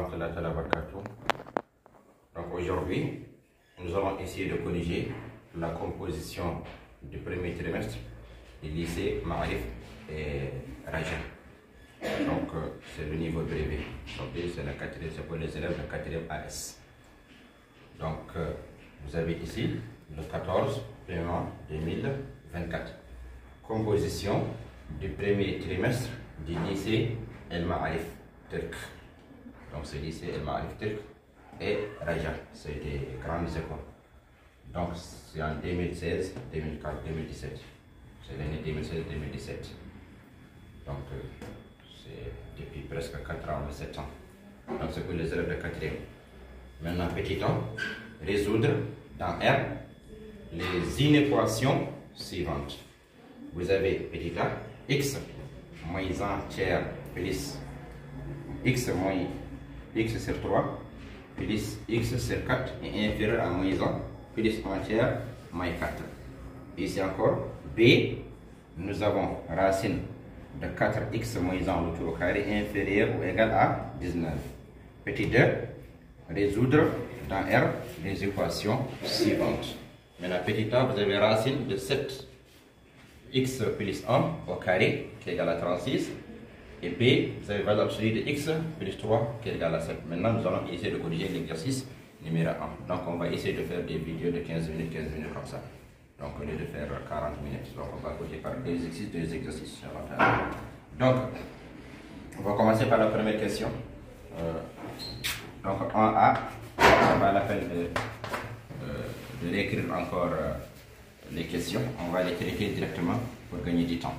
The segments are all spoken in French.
warahmatullahi wabarakatuh. Donc aujourd'hui, nous allons essayer de corriger la composition du premier trimestre du lycée Ma'arif et Raja. Donc c'est le niveau brevet. C'est pour les élèves de 4e AS. Donc vous avez ici le 14 paiement 2024. Composition du premier trimestre du lycée El Ma'arif Turc. Donc c'est lycée El Ma'arif Turc et Raja, c'est des grandes écoles. Donc c'est en 2016, 2004, 2017. C'est l'année 2016-2017. Donc c'est depuis presque 4 ans ou 7 ans. Donc c'est pour les élèves de 4e. Maintenant, petit 1, résoudre dans R les inéquations suivantes. Vous avez petit a, x moins 1 tiers plus x moins x sur 3 plus x sur 4 est inférieur à moins 1 plus 1 tiers moins 4. Ici encore, B, nous avons racine de 4x moins 1 le tout au carré inférieur ou égal à 19. Petit 2, résoudre dans R les équations suivantes. Maintenant, petit a, vous avez racine de 7x plus 1 au carré qui est égal à 36. Et B, vous avez valeur absolue de x plus 3 qui est égal à 7. Maintenant, nous allons essayer de corriger l'exercice numéro 1. Donc, on va essayer de faire des vidéos de 15 minutes comme ça. Donc, au lieu de faire 40 minutes. Donc, on va corriger par des exercices. Donc, on va commencer par la première question. Donc, en A, ça va la peine de réécrire encore les questions. On va les traiter directement pour gagner du temps.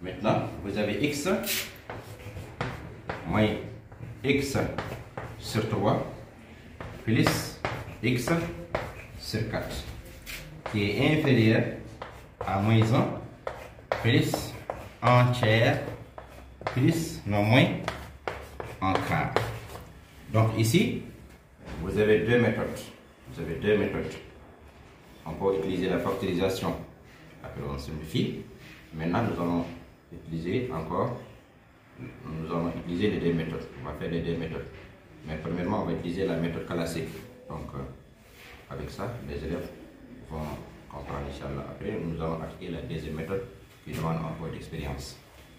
Maintenant, vous avez x moins x sur 3 plus x sur 4 qui est inférieur à moins 1 plus 1 tiers plus non moins 1 quart. Donc ici, vous avez deux méthodes. On peut utiliser la factorisation. Après on simplifie. Maintenant nous allons utiliser les deux méthodes. On va faire les deux méthodes. Mais premièrement, on va utiliser la méthode classique. Donc avec ça, les élèves vont comprendre, Inch'Allah. Après, nous allons appliquer la deuxième méthode qui demande un peu d'expérience.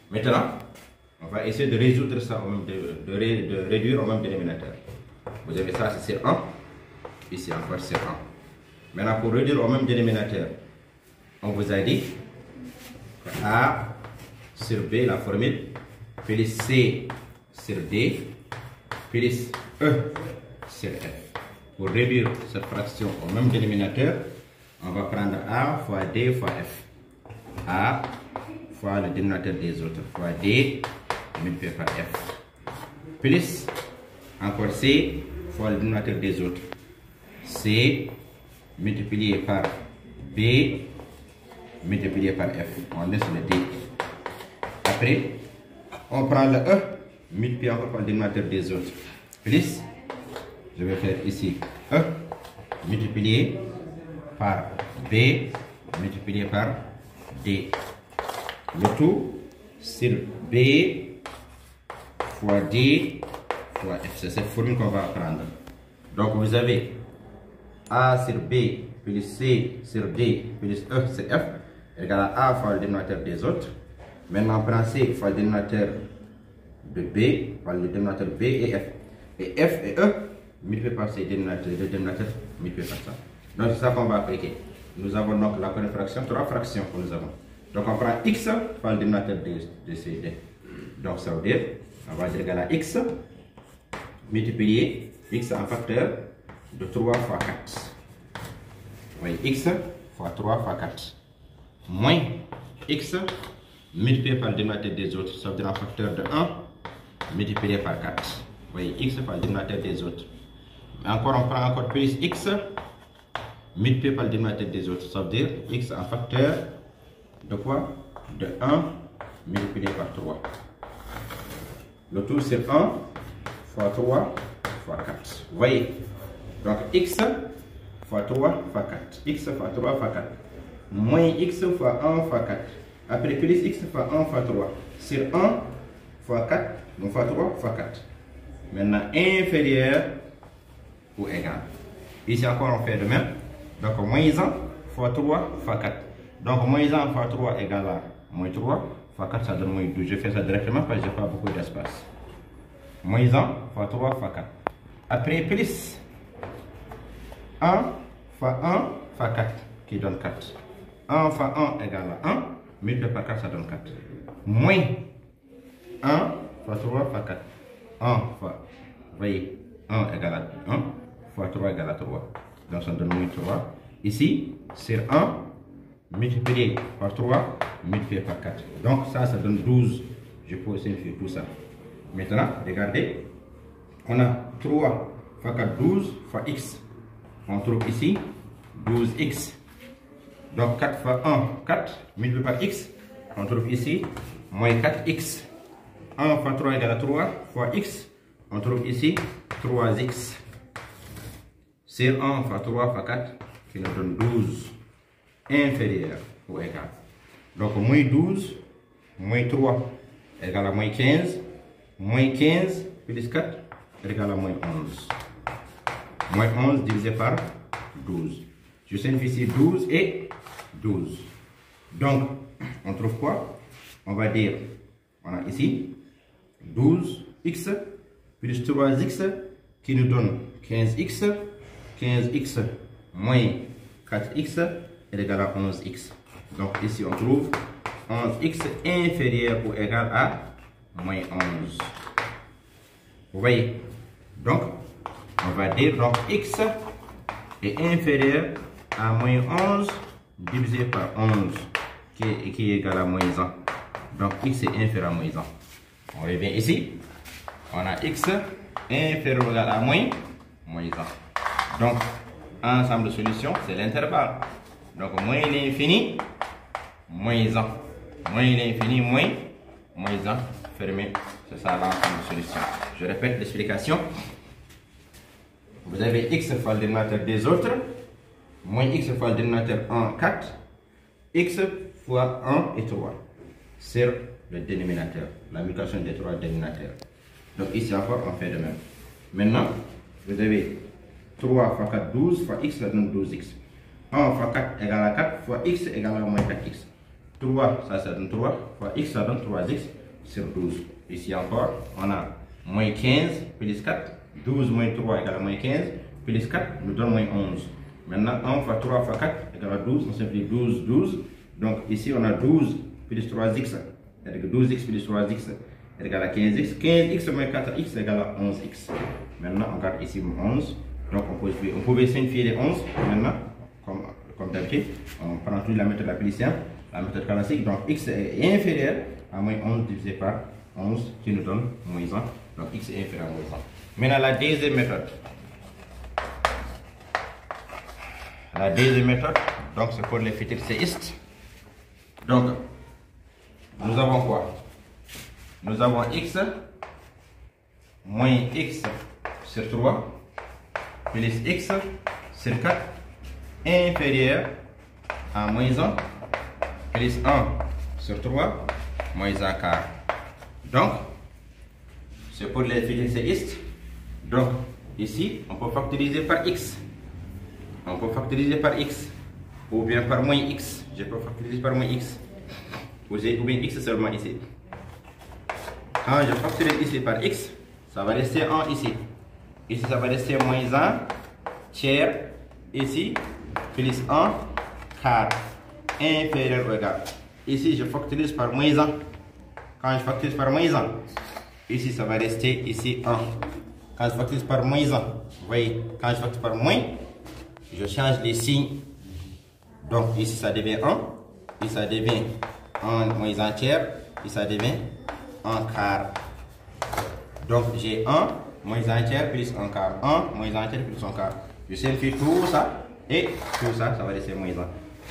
Maintenant, on va essayer de résoudre ça, de réduire au même dénominateur. Vous avez ça, c'est sur 1. Ici encore, c'est 1. Maintenant, pour réduire au même dénominateur, on vous a dit que A sur B, la formule, plus C sur D, plus E sur F. Pour réduire cette fraction au même dénominateur, on va prendre A fois D fois F. A fois le dénominateur des autres, fois D multiplié par F. Plus encore C fois le dénominateur des autres. C multiplié par B multiplié par F. On laisse le D. Après, on prend le E multiplié encore par le dénominateur des autres. Plus, je vais faire ici E multiplié par B multiplié par D. Le tout sur B fois D fois F. C'est cette formule qu'on va prendre. Donc vous avez A sur B plus C sur D plus E sur F égale à A fois le dénominateur des autres. Maintenant, on prend C fois le dénominateur de B, fois le dénominateur B et F. Et F et E multiplié par ces dénominateurs, le dénominateur multiplié par ça. Donc, c'est ça qu'on va appliquer. Nous avons donc la première fraction, 3 fractions que nous avons. Donc, on prend X fois le dénominateur de ces D. Donc, ça veut dire, on va dire égal à X multiplié X en facteur de 3 fois 4. Oui, X fois 3 fois 4. Moins X multiplié par le dénominateur des autres, ça veut dire un facteur de 1 multiplié par 4. Oui, X par le dénominateur des autres. Encore, on prend encore plus X multiplié par le dénominateur des autres, ça veut dire X en facteur de quoi? De 1 multiplié par 3. Le tout c'est 1 fois 3 fois 4. Vous voyez? Donc X fois 3 fois 4. X fois 3 fois 4. Moins X fois 1 fois 4. Après plus X fois 1 fois 3. Sur 1 fois 4, donc fois 3 fois 4. Maintenant, inférieur ou égal. Ici encore, on fait de même. Donc, moins 1 fois 3 fois 4. Donc, moins 1 fois 3 égale à moins 3 fois 4, ça donne moins 12. Je fais ça directement parce que je n'ai pas beaucoup d'espace. Moins 1 fois 3 fois 4. Après, plus 1 fois 1 fois 4 qui donne 4. 1 fois 1 égale à 1. Multiplié par 4, ça donne 4. Moins 1 fois 3 fois 4. 1 fois, vous voyez, 1 égale à 1 fois 3 égale à 3. Donc ça donne moins 3. Ici, c'est 1 multiplié par 3 multiplié par 4. Donc ça donne 12. Je peux simplifier tout ça. Maintenant, regardez, on a 3 fois 4, 12 fois x. On trouve ici 12x. Donc 4 fois 1, 4, multiplié par x. On trouve ici moins 4x. 1 fois 3 égale à 3 fois x. On trouve ici 3x. C'est 1 fois 3 fois 4 qui nous donne 12. Inférieur ou égal. Donc moins 12, moins 3 égale à moins 15. Moins 15 plus 4 égale à moins 11. Moins 11 divisé par 12. Je simplifie 12 et 12. Donc, on trouve quoi? On va dire, on a ici 12x plus 3x qui nous donne 15x. 15x moins 4x est égal à 11x. Donc ici, on trouve 11x inférieur ou égal à moins 11. Vous voyez? Donc, on va dire donc x est inférieur à moins 11 divisé par 11 qui est égal à moins 1. Donc x est inférieur à moins 1. On revient ici. On a x inférieur ou égal à moins 1. Donc, ensemble de solutions, c'est l'intervalle. Donc, moins l'infini, moins 1. Moins l'infini, moins 1. Fermé. C'est ça l'ensemble de solutions. Je répète l'explication. Vous avez x fois le dénominateur des autres, moins x fois le dénominateur 1, 4, x fois 1 et 3 sur le dénominateur, la multiplication des trois dénominateurs. Donc ici encore, on fait de même. Maintenant, vous avez 3 fois 4, 12 fois x, ça donne 12x. 1 fois 4 égale à 4 fois x égale à moins 4x. 3, ça donne 3 fois x, ça donne 3x sur 12. Ici encore, on a moins 15 plus 4. 12 moins 3 égale à moins 15, plus 4 nous donne moins 11. Maintenant, 1 fois 3 fois 4 égale à 12, on simplifie 12, 12. Donc ici, on a 12 plus 3x, c'est-à-dire 12x plus 3x égale à 15x. 15x moins 4x égale à 11x. Maintenant, on garde ici 11. Donc on pouvait simplifier les 11. Maintenant, comme d'habitude, on prend toujours la méthode Laplacienne, la méthode classique. Donc x est inférieur à moins 11 divisé par 11 qui nous donne moins 1. Donc x est inférieur à moins 1. Maintenant, la deuxième méthode. La deuxième méthode, donc c'est pour les futurs séistes. Donc, nous avons quoi? Nous avons x moins x sur 3 plus x sur 4 inférieur à moins 1 plus 1 sur 3 moins 1 quart. Donc, c'est pour les futurs séistes. Donc, ici, on peut factoriser par x. On peut factoriser par x. Ou bien par moins x. Je peux factoriser par moins x. Ou bien x seulement ici. Quand je factorise ici par x, ça va rester 1 ici. Ici, ça va rester moins 1 tiers. Ici, plus 1 quart. Inférieur ou égal. Ici, je factorise par moins 1. Quand je factorise par moins 1, ici, ça va rester ici 1. Quand je factorise par moins 1, vous voyez, quand je factorise par moins, je change les signes. Donc ici, ça devient 1. Ici, ça devient 1 moins 1 tiers. Ici, ça devient 1 quart. Donc j'ai 1 moins 1 tiers plus 1 quart. 1 moins 1 tiers plus 1 quart. Je simplifie tout ça. Et tout ça, ça va rester moins 1.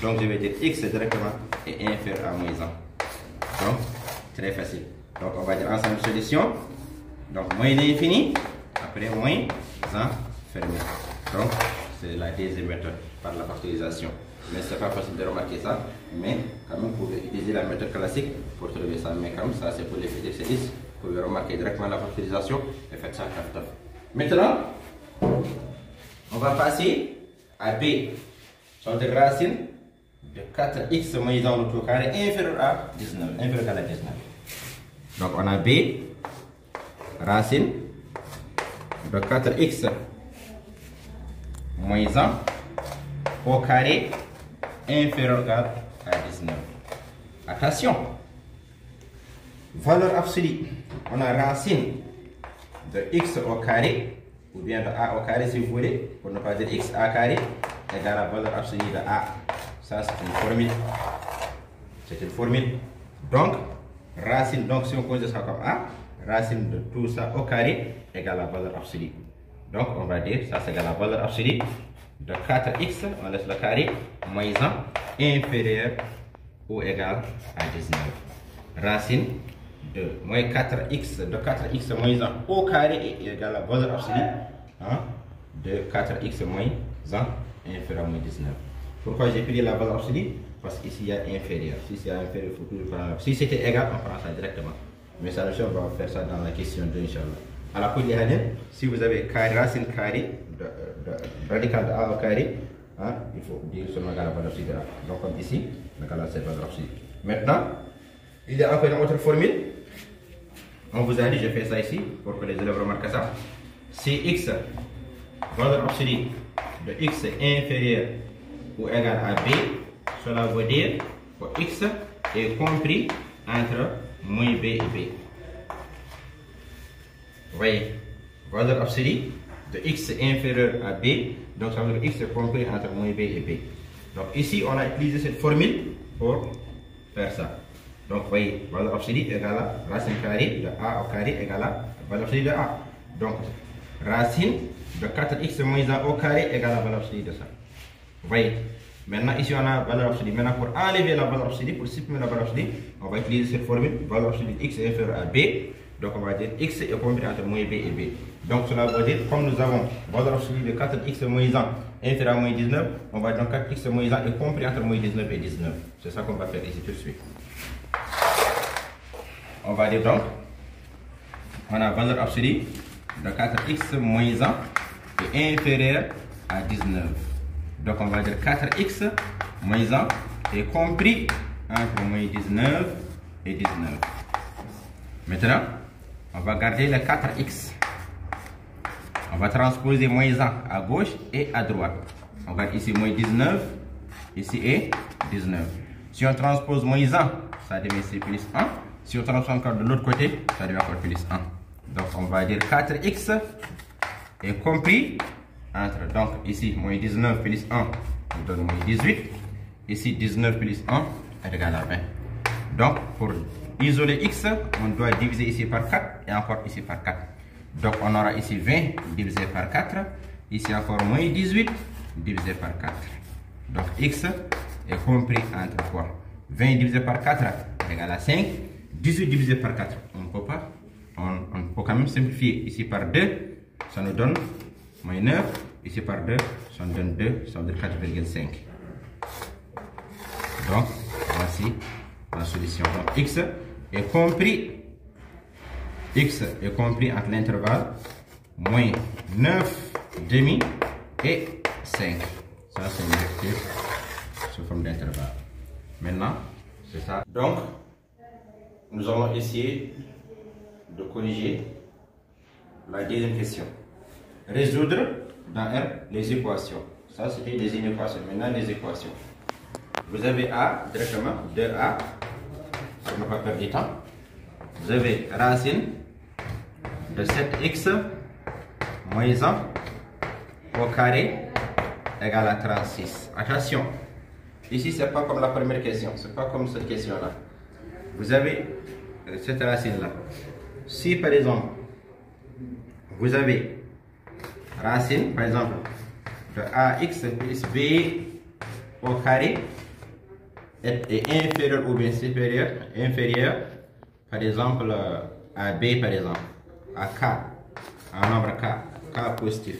Donc je vais dire x directement est inférieur à moins 1. Donc, très facile. Donc on va dire ensemble solution. Donc moins l'infini. Après moins 1 fermé. Donc c'est la deuxième méthode par la factorisation. Mais ce n'est pas facile de remarquer ça. Mais quand même, vous pouvez utiliser la méthode classique pour trouver ça. Mais comme ça, c'est pour les futurs séistes. Vous pouvez remarquer directement la factorisation et faites ça taf taf. Maintenant, on va passer à B. Sur de racine de 4x moins 1 au tout carré inférieur à 19. Inférieur à 19. Donc on a B, racine de 4x moins 1 au carré inférieur à 19. Attention, valeur absolue, on a racine de x au carré, ou bien de a au carré si vous voulez, pour ne pas dire x a carré, égale à la valeur absolue de a. Ça c'est une formule. C'est une formule. Donc, racine, donc si on pose ça comme a, racine de tout ça au carré égale à la valeur absolue. Donc on va dire, ça c'est égal à la valeur absolue de 4x, on laisse le carré, moins 1, inférieur ou égal à 19. Racine de moins 4x, de 4x moins 1 au carré est égal à la valeur absolue de 4x moins 1 inférieur à moins 19. Pourquoi j'ai pris la valeur absolue? Parce qu'ici il y a inférieur. Si c'est inférieur, il faut toujours prendre. Si c'était égal, on prend ça directement. Mais ça, on va faire ça dans la question 2, Inch'Allah. À la coup de si vous avez racine carré, radical de a au carré, il faut dire seulement la valeur absolue de a. Donc comme ici, on a cette valeur absolue. Maintenant, il y a encore une autre formule. On vous a dit, je fais ça ici pour que les élèves remarquent ça. Si x, valeur absolue de x est inférieur ou égal à b, cela veut dire que x est compris entre moins b et b. Vous voyez, valeur absolue de x inférieur à b, donc ça veut dire que x est compris entre moins b et b. Donc ici, on a utilisé cette formule pour faire ça. Donc vous voyez, valeur absolue égale à racine carrée de a au carré égale à valeur absolue de a. Donc racine de 4x moins 1 au carré égale à valeur absolue de ça. Vous voyez, maintenant ici on a valeur absolue. Maintenant pour enlever la valeur absolue, pour supprimer la valeur absolue, on va utiliser cette formule, valeur absolue de x est inférieur à b. Donc on va dire x est compris entre moins b et b. Donc cela veut dire, comme nous avons valeur absolue de 4x moins 1 inférieur à moins 19, on va dire 4x moins 1 est compris entre moins 19 et 19. C'est ça qu'on va faire ici tout de suite. On va dire donc, on a valeur absolue de 4x moins 1 est inférieur à 19. Donc on va dire 4x moins 1 est compris entre moins 19 et 19. Maintenant, on va garder le 4x. On va transposer moins 1 à gauche et à droite. On va ici moins 19, ici est 19. Si on transpose moins 1, ça devient ici plus 1. Si on transpose encore de l'autre côté, ça devient encore plus 1. Donc on va dire 4x est compris entre, donc ici moins 19 plus 1 nous donne moins 18. Ici 19 plus 1 est égal à 20. Donc pour isoler x, on doit diviser ici par 4 et encore ici par 4. Donc on aura ici 20 divisé par 4. Ici encore moins 18 divisé par 4. Donc x est compris entre quoi? 20 divisé par 4 est égal à 5. 18 divisé par 4, on ne peut pas. On peut quand même simplifier. Ici par 2, ça nous donne moins 9. Ici par 2, ça nous donne 2, ça nous donne 4,5. Donc, voici la solution. Donc, x est compris entre l'intervalle moins 9 demi et 5. Ça, c'est une lecture sous forme d'intervalle. Maintenant, c'est ça. Donc, nous allons essayer de corriger la deuxième question. Résoudre dans R les équations. Ça, c'était des inéquations. Maintenant, les équations. Vous avez A directement, 2A, pour ne pas perdre du temps. Vous avez racine de 7x moins 1 au carré égale à 36. Attention, ici, ce n'est pas comme la première question. Ce n'est pas comme cette question-là. Vous avez cette racine-là. Si par exemple, vous avez racine, par exemple, de ax plus b au carré est inférieur ou bien supérieur, par exemple, à b, par exemple, à k, un nombre k positif,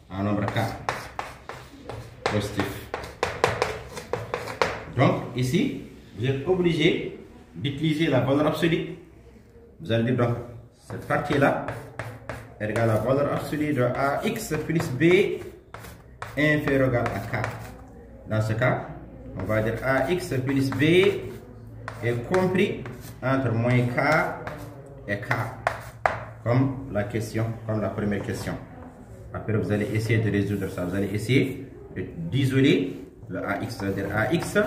un nombre k positif. Donc, ici, vous êtes obligé d'utiliser la valeur absolue vous allez dire donc cette partie-là est égale à la valeur absolue de AX plus B inférieur à K. Dans ce cas, on va dire AX plus B est compris entre moins K et K. Comme la première question. Après, vous allez essayer de résoudre ça. Vous allez essayer d'isoler le AX. C'est-à-dire AX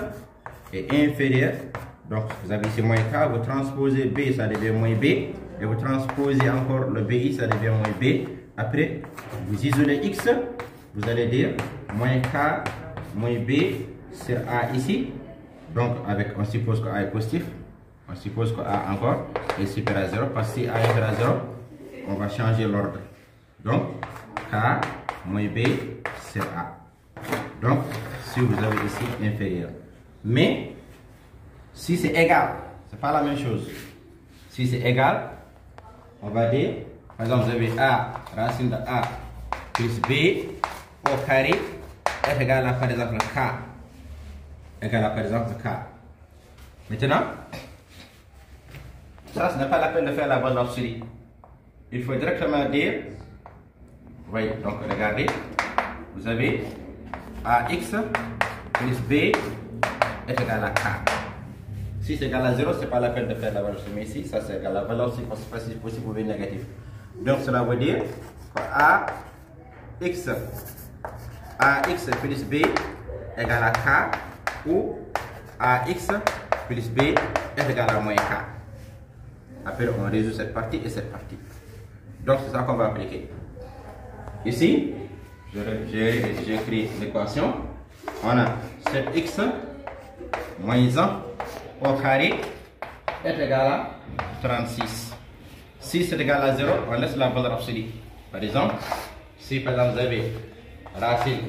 est inférieur. Donc, vous avez ici moins K. Vous transposez B, ça devient moins B. Et vous transposez encore le BI, ça devient moins B. Après, vous isolez X. Vous allez dire moins K, moins B sur A ici. Donc, on suppose que A est positif. On suppose que A encore est supérieur à 0. Parce que si A est supérieur à 0, on va changer l'ordre. Donc, K moins B sur A. Donc, si vous avez ici inférieur. Mais, si c'est égal, c'est pas la même chose. Si c'est égal, on va dire, par exemple, vous avez A, racine de A plus B au carré est égal à, par exemple, K. Égal à, par exemple, K. Maintenant, ça, ce n'est pas la peine de faire la valeur absolue. Il faut directement dire, vous voyez, donc regardez, vous avez AX plus B est égal à K. Si c'est égal à 0, ce n'est pas la peine de faire la valeur absolue. Mais ici, ça c'est égal à la valeur absolue parce que c'est possible pour négatif. Donc cela veut dire que AX plus B est égal à K ou AX plus B est égal à moins K. Après, on résout cette partie et cette partie. Donc, c'est ça qu'on va appliquer. Ici, j'ai écrit l'équation. On a 7x moins 1 au carré est égal à 36. Si c'est égal à 0, on laisse la valeur absolue. Par exemple, si par exemple vous avez racine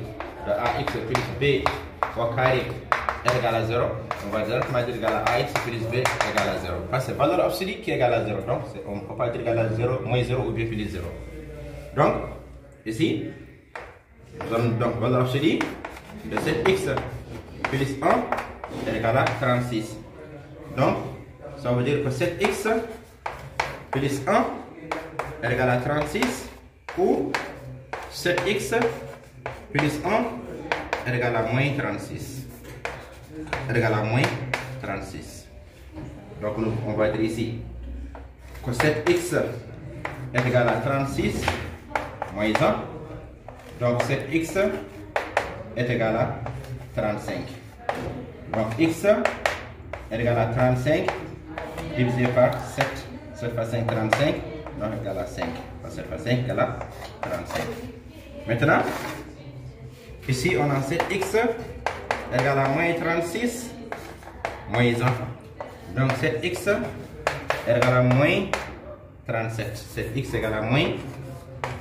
de AX plus B au carré est égal à 0, on va directement dire égal à AX plus B égal à 0. Parce que c'est valeur absolue qui est égale à 0. Donc, on ne peut pas dire égal à 0, moins 0 ou bien plus 0. Donc, ici, nous avons donc valeur absolue de 7x plus 1 est égal à 36. Donc, ça veut dire que 7x plus 1 est égal à 36 ou 7x plus 1 est égal à moins 36. Est égal à moins 36. Donc, on va dire ici que 7x est égal à 36 moins 1. Donc, 7x est égal à 35. Donc, x est égal à 35 divisé par 7. 7 par 5, 35. Donc, égal à 5. 7 par 5 égal à 35. Maintenant, ici, on a 7x égal à moins 36 moins 1. Donc, 7x est égal à moins 37. 7x égal à moins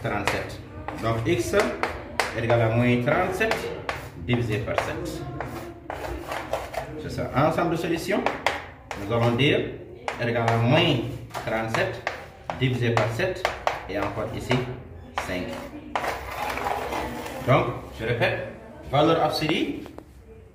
37. Donc, x est égal à moins 37 divisé par 7. C'est ça. Ensemble de solutions, nous allons dire est égal à moins 37 divisé par 7 et encore ici 5. Donc, je répète, valeur absolue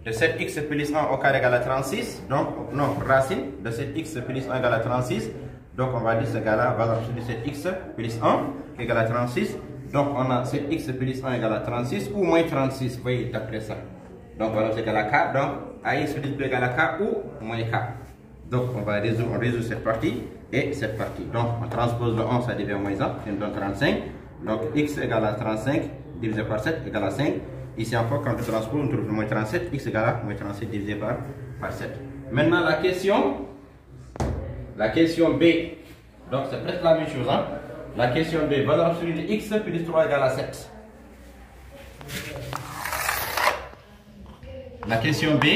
de 7x plus 1 au carré égale à 36. Donc, non, racine de 7x plus 1 égale à 36. Donc, on va dire c'est égal à valeur absolue de 7x plus 1 égale à 36. Donc, on a 7x plus 1 égale à 36 ou moins 36. Vous voyez, d'après ça. Donc, valeur c'est égal à K. Donc, AX plus B égale à K ou moins K. Donc, on résout cette partie et cette partie. Donc, on transpose le 1, ça devient moins 1, ça nous donne 35. Donc, x égale à 35 divisé par 7 égale à 5. Ici encore, quand on transpose, on trouve le moins 37, x égale à moins 37 divisé par 7. Maintenant, la question B. Donc, c'est presque la même chose. Hein? La question B, valeur absolue de x plus 3 égale à 7. La question B,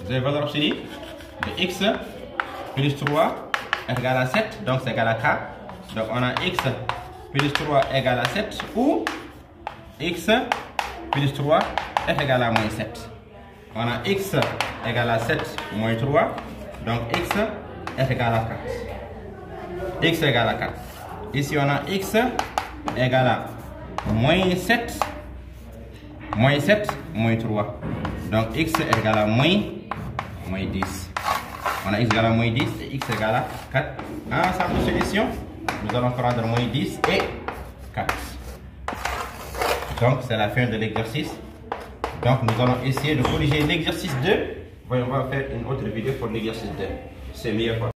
vous avez valeur absolue de x plus 3 est égal à 7, donc c'est égal à K. Donc on a x plus 3 égale à 7 ou x plus 3 est égal à moins 7. On a x égale à 7 moins 3, donc x est égal à 4. X égale à 4. Ici on a x égale à moins 7 moins 3. Donc x est égal à moins 10. On a x égale à moins 10 et x égale à 4. Ensemble de solution, nous allons prendre moins 10 et 4. Donc, c'est la fin de l'exercice. Donc, nous allons essayer de corriger l'exercice 2. On va faire une autre vidéo pour l'exercice 2. C'est mieux.